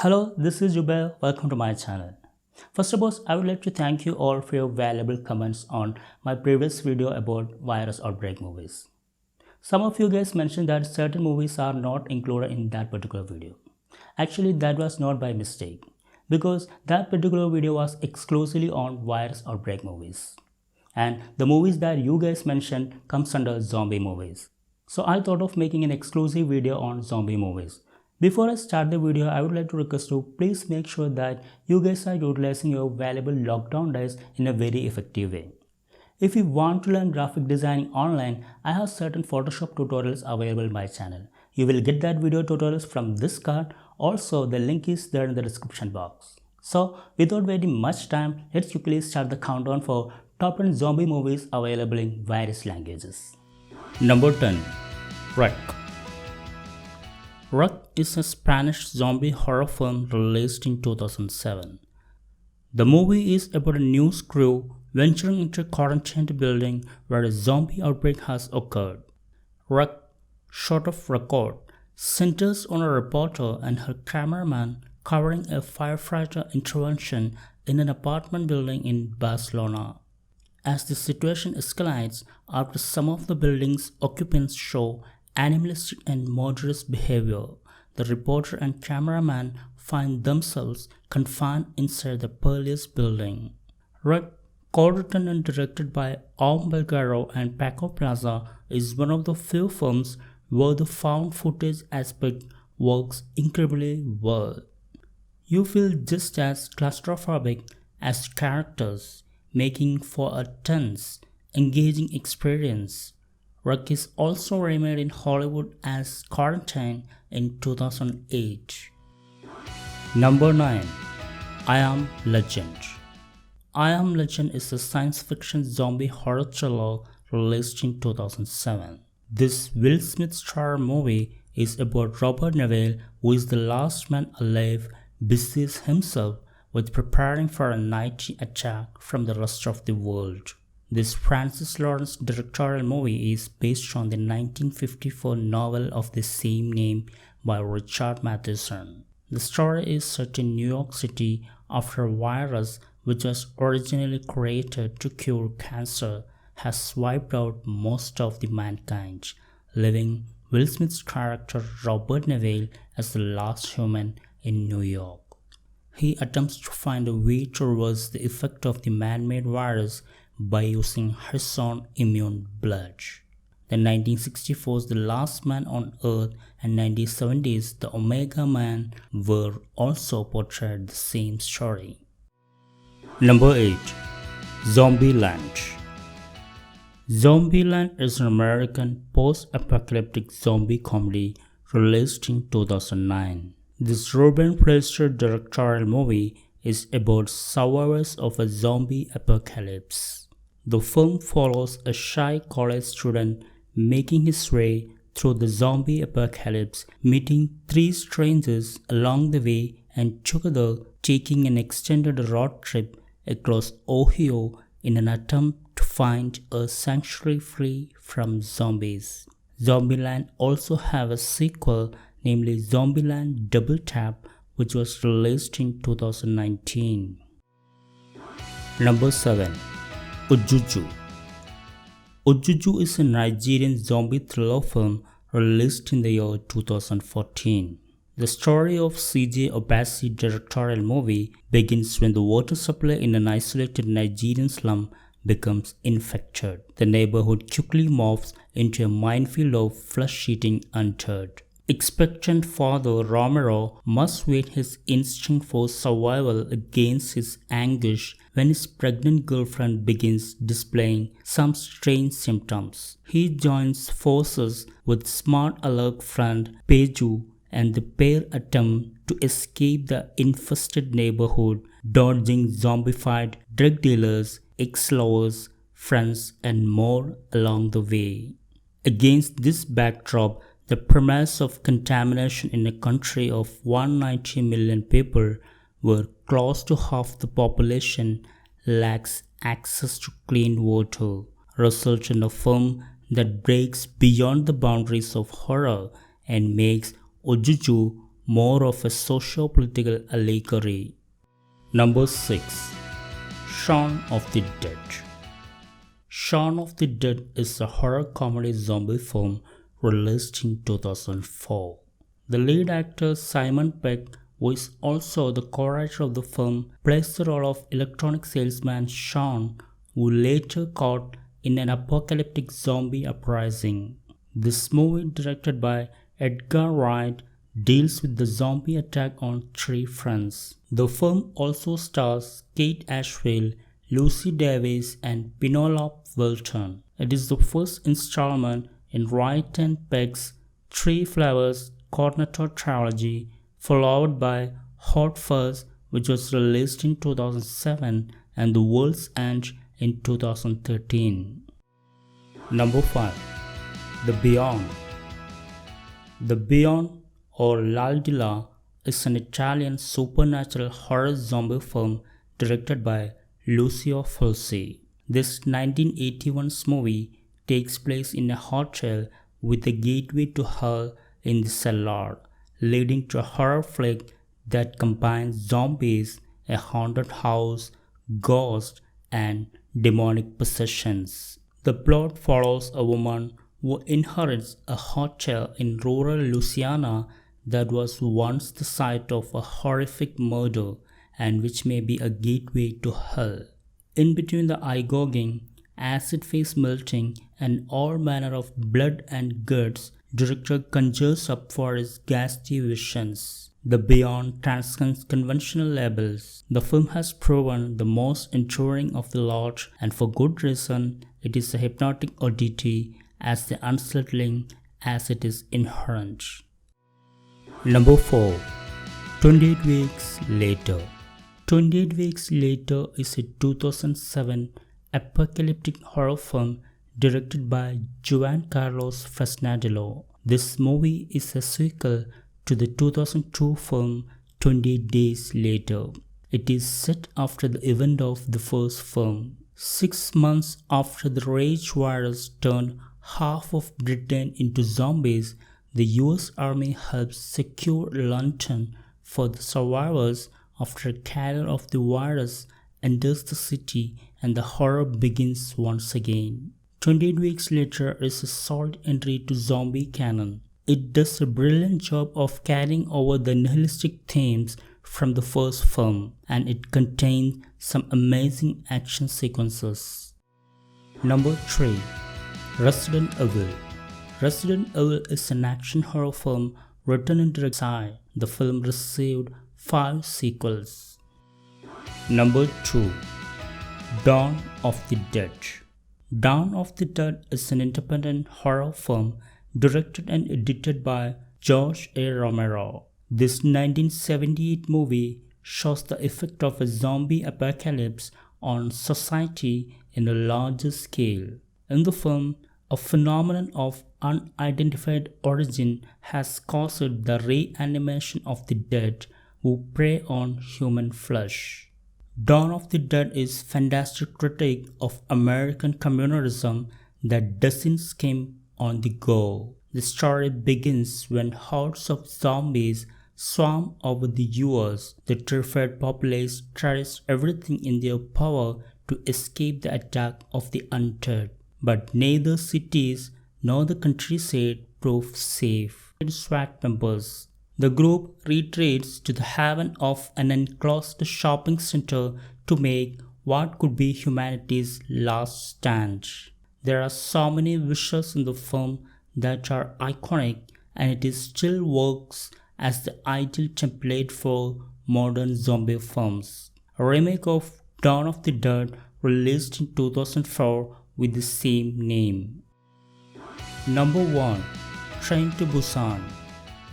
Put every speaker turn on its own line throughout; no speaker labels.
Hello, this is Jubair. Welcome to my channel. First of all, I would like to thank you all for your valuable comments on my previous video about virus outbreak movies. Some of you guys mentioned that certain movies are not included in that particular video. Actually, that was not by mistake because that particular video was exclusively on virus outbreak movies. And the movies that you guys mentioned comes under zombie movies. So I thought of making an exclusive video on zombie movies. Before I start the video, I would like to request you please make sure that you guys are utilizing your valuable lockdown days in a very effective way. If you want to learn graphic designing online, I have certain Photoshop tutorials available on my channel. You will get that video tutorials from this card. Also, the link is there in the description box. So, without waiting much time, let's quickly start the countdown for top 10 zombie movies available in various languages. Number 10. Wreck. Wreck is a Spanish zombie horror film released in 2007. The movie is about a news crew venturing into a quarantined building where a zombie outbreak has occurred. Wreck, short of record, centers on a reporter and her cameraman covering a firefighter intervention in an apartment building in Barcelona. As the situation escalates after some of the building's occupants show animalistic and murderous behavior, the reporter and cameraman find themselves confined inside the perilous building. Wreck, co-written and directed by Om Belgaro and Paco Plaza, is one of the few films where the found footage aspect works incredibly well. You feel just as claustrophobic as characters, making for a tense, engaging experience. Wreck is also remade in Hollywood as Quarantine in 2008. Number 9. I Am Legend. I Am Legend is a science fiction zombie horror thriller released in 2007. This Will Smith star movie is about Robert Neville, who is the last man alive, busies himself with preparing for a night attack from the rest of the world. This Francis Lawrence directorial movie is based on the 1954 novel of the same name by Richard Matheson. The story is set in New York City after a virus which was originally created to cure cancer has wiped out most of the mankind, leaving Will Smith's character Robert Neville as the last human in New York. He attempts to find a way to reverse the effect of the man-made virus by using his own immune blood. The 1964's The Last Man on Earth and 1970's The Omega Man were also portrayed the same story. Number 8. Zombieland. Zombieland is an American post-apocalyptic zombie comedy released in 2009. This Ruben Fleischer directorial movie is about survivors of a zombie apocalypse. The film follows a shy college student making his way through the zombie apocalypse, meeting 3 strangers along the way and together taking an extended road trip across Ohio in an attempt to find a sanctuary free from zombies. Zombieland also have a sequel, namely Zombieland Double Tap, which was released in 2019. Number 7. Juju. Juju is a Nigerian zombie thriller film released in the year 2014. The story of CJ Obasi directorial movie begins when the water supply in an isolated Nigerian slum becomes infected. The neighborhood quickly morphs into a minefield of flesh-eating undead. Expectant father Romero must weigh his instinct for survival against his anguish when his pregnant girlfriend begins displaying some strange symptoms. He joins forces with smart alert friend Peju, and the pair attempt to escape the infested neighborhood, dodging zombified drug dealers, ex-lovers, friends, and more along the way. Against this backdrop, the premise of contamination in a country of 190 million people, where close to half the population lacks access to clean water, results in a film that breaks beyond the boundaries of horror and makes Juju more of a socio-political allegory. Number 6. Shaun of the Dead. Shaun of the Dead is a horror comedy zombie film released in 2004. The lead actor Simon Pegg, who is also the co-writer of the film, plays the role of electronic salesman Shaun, who later caught in an apocalyptic zombie uprising. This movie, directed by Edgar Wright, deals with the zombie attack on three fronts. The film also stars Kate Ashfield, Lucy Davis, and Penelope Wilton. It is the first installment in Wright and Pegg's Three Flowers Cornetto trilogy, followed by Hot Fuzz, which was released in 2007, and The World's End in 2013. Number 5. The Beyond. The Beyond, or L'Aldilà, is an Italian supernatural horror zombie film directed by Lucio Fulci. This 1981 movie takes place in a hotel with a gateway to hell in the cellar, leading to a horror flick that combines zombies, a haunted house, ghosts, and demonic possessions. The plot follows a woman who inherits a hotel in rural Louisiana that was once the site of a horrific murder and which may be a gateway to hell. In between the eye-gouging, acid face melting, and all manner of blood and guts, director conjures up for his ghastly visions. The Beyond transcends conventional labels. The film has proven the most enduring of the lot, and for good reason. It is a hypnotic oddity as unsettling as it is inherent. Number 4. 28 Weeks Later. 28 Weeks Later is a 2007 apocalyptic horror film directed by Juan Carlos Fresnadillo. This movie is a sequel to the 2002 film 28 Days Later. It is set after the event of the first film. 6 months after the rage virus turned half of Britain into zombies, the US Army helps secure London for the survivors after a carrier of the virus enters the city and the horror begins once again. 28 Weeks Later is a solid entry to zombie canon. It does a brilliant job of carrying over the nihilistic themes from the first film, and it contains some amazing action sequences. Number 3. Resident Evil. Resident Evil is an action horror film written and directed. The film received 5 sequels. Number 2. Dawn of the Dead. Dawn of the Dead is an independent horror film directed and edited by George A. Romero. This 1978 movie shows the effect of a zombie apocalypse on society in a larger scale. In the film, a phenomenon of unidentified origin has caused the reanimation of the dead who prey on human flesh. Dawn of the Dead is a fantastic critique of American communalism that doesn't skimp on the go. The story begins when hordes of zombies swarm over the US. The terrified populace tries everything in their power to escape the attack of the undead, but neither cities nor the countryside prove safe. SWAT members. The group retreats to the haven of an enclosed shopping center to make what could be humanity's last stand. There are so many visuals in the film that are iconic, and it still works as the ideal template for modern zombie films. A remake of Dawn of the Dead released in 2004 with the same name. Number 1. Train to Busan.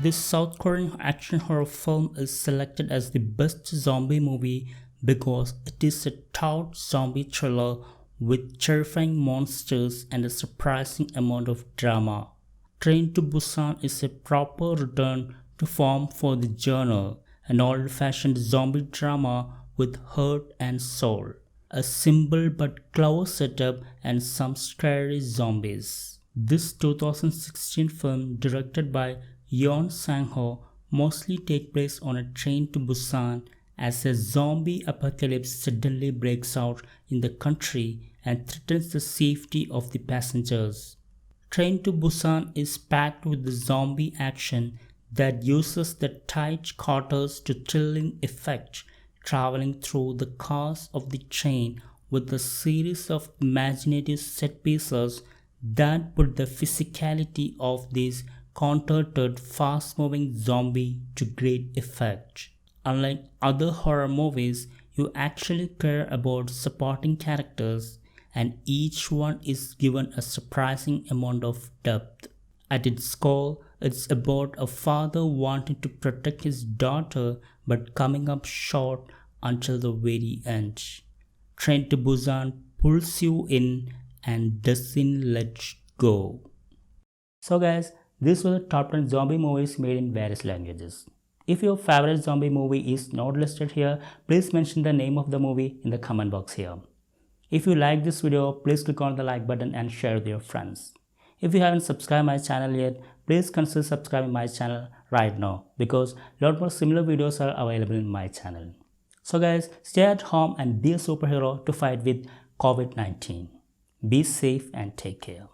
This South Korean action horror film is selected as the best zombie movie because it is a taut zombie thriller with terrifying monsters and a surprising amount of drama. Train to Busan is a proper return to form for the genre, an old-fashioned zombie drama with heart and soul, a simple but clever setup, and some scary zombies. This 2016 film, directed by Yeon Sang-ho, mostly take place on a train to Busan as a zombie apocalypse suddenly breaks out in the country and threatens the safety of the passengers. Train to Busan is packed with the zombie action that uses the tight quarters to thrilling effect, traveling through the cars of the train with a series of imaginative set pieces that put the physicality of this contorted, fast-moving zombie to great effect. Unlike other horror movies, you actually care about supporting characters, and each one is given a surprising amount of depth. At its core, it's about a father wanting to protect his daughter but coming up short until the very end. Train to Busan pulls you in and doesn't let go. So guys, these were the top 10 zombie movies made in various languages. If your favorite zombie movie is not listed here, please mention the name of the movie in the comment box here. If you like this video, please click on the like button and share with your friends. If you haven't subscribed my channel yet, please consider subscribing my channel right now because a lot more similar videos are available in my channel. So guys, stay at home and be a superhero to fight with COVID-19. Be safe and take care.